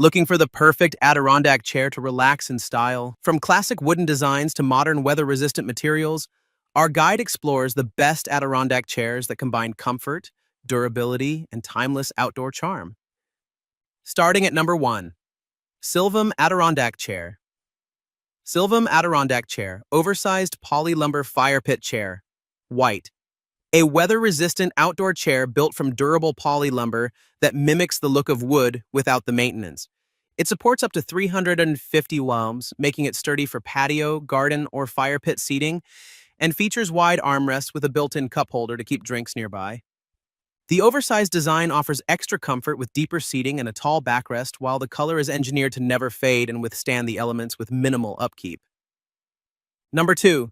Looking for the perfect Adirondack chair to relax in style? From classic wooden designs to modern weather-resistant materials, our guide explores the best Adirondack chairs that combine comfort, durability, and timeless outdoor charm. Starting at number 1, Psilvam Adirondack Chair. Psilvam Adirondack Chair, oversized poly lumber fire pit chair, white. A weather-resistant outdoor chair built from durable poly lumber that mimics the look of wood without the maintenance. It supports up to 350 ohms, making it sturdy for patio, garden, or fire pit seating, and features wide armrests with a built-in cup holder to keep drinks nearby. The oversized design offers extra comfort with deeper seating and a tall backrest, while the color is engineered to never fade and withstand the elements with minimal upkeep. Number 2,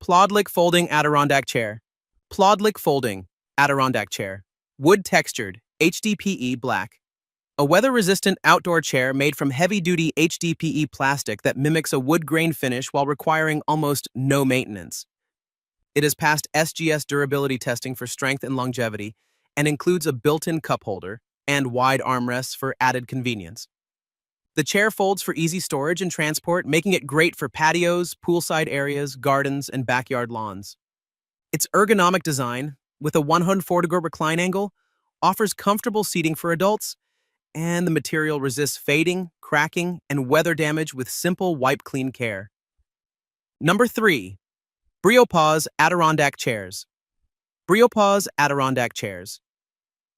Plawdlik Folding Adirondack Chair. Plawdlik Folding Adirondack Chair. Wood textured, HDPE black. A weather-resistant outdoor chair made from heavy-duty HDPE plastic that mimics a wood grain finish while requiring almost no maintenance. It has passed SGS durability testing for strength and longevity and includes a built-in cup holder and wide armrests for added convenience. The chair folds for easy storage and transport, making it great for patios, poolside areas, gardens, and backyard lawns. Its ergonomic design, with a 104-degree recline angle, offers comfortable seating for adults, and the material resists fading, cracking, and weather damage with simple wipe-clean care. Number 3, BRIOPAWS Adirondack-Chairs. BRIOPAWS Adirondack-Chairs.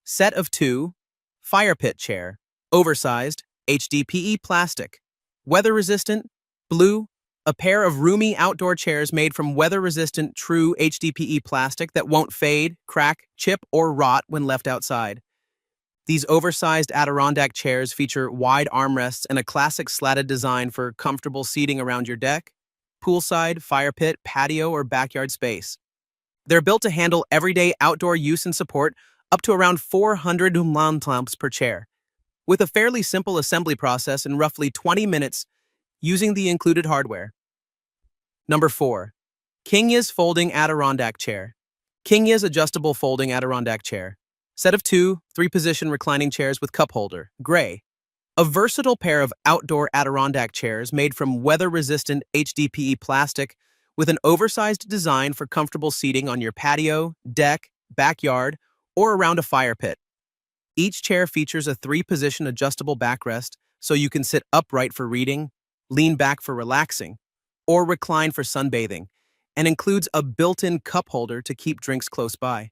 Set of 2, fire pit chair, oversized, HDPE plastic, weather-resistant, blue. A pair of roomy outdoor chairs made from weather-resistant true HDPE plastic that won't fade, crack, chip, or rot when left outside. These oversized Adirondack chairs feature wide armrests and a classic slatted design for comfortable seating around your deck, poolside, fire pit, patio, or backyard space. They're built to handle everyday outdoor use and support up to around 400 ohms per chair, with a fairly simple assembly process in roughly 20 minutes using the included hardware. Number 4, KINGYES Folding Adirondack Chair. KINGYES Adjustable Folding Adirondack Chair. Set of 2, 3-position reclining chairs with cup holder, gray. A versatile pair of outdoor Adirondack chairs made from weather-resistant HDPE plastic with an oversized design for comfortable seating on your patio, deck, backyard, or around a fire pit. Each chair features a 3-position adjustable backrest so you can sit upright for reading, lean back for relaxing, or recline for sunbathing, and includes a built-in cup holder to keep drinks close by.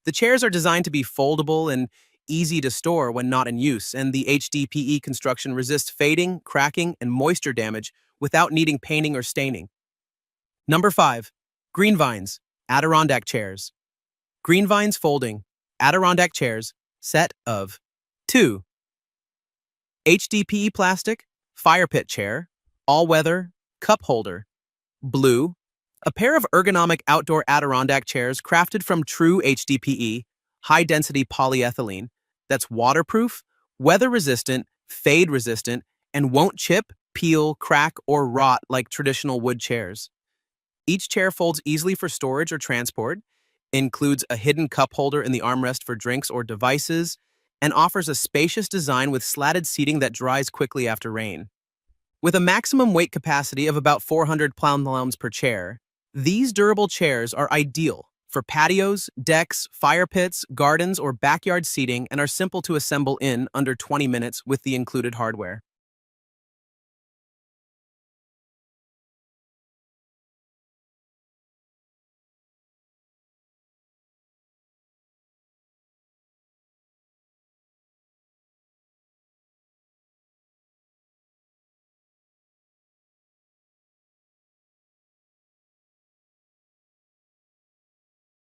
The chairs are designed to be foldable and easy to store when not in use, and the HDPE construction resists fading, cracking, and moisture damage without needing painting or staining. Number 5, GREENVINES Adirondack-Chairs. GREENVINES Folding Adirondack-Chairs, set of 2. HDPE plastic, fire pit chair, all-weather, cup holder, blue. A pair of ergonomic outdoor Adirondack chairs crafted from true HDPE, high-density polyethylene, that's waterproof, weather-resistant, fade-resistant, and won't chip, peel, crack, or rot like traditional wood chairs. Each chair folds easily for storage or transport, includes a hidden cup holder in the armrest for drinks or devices, and offers a spacious design with slatted seating that dries quickly after rain. With a maximum weight capacity of about 400 pounds per chair, these durable chairs are ideal for patios, decks, fire pits, gardens, or backyard seating and are simple to assemble in under 20 minutes with the included hardware.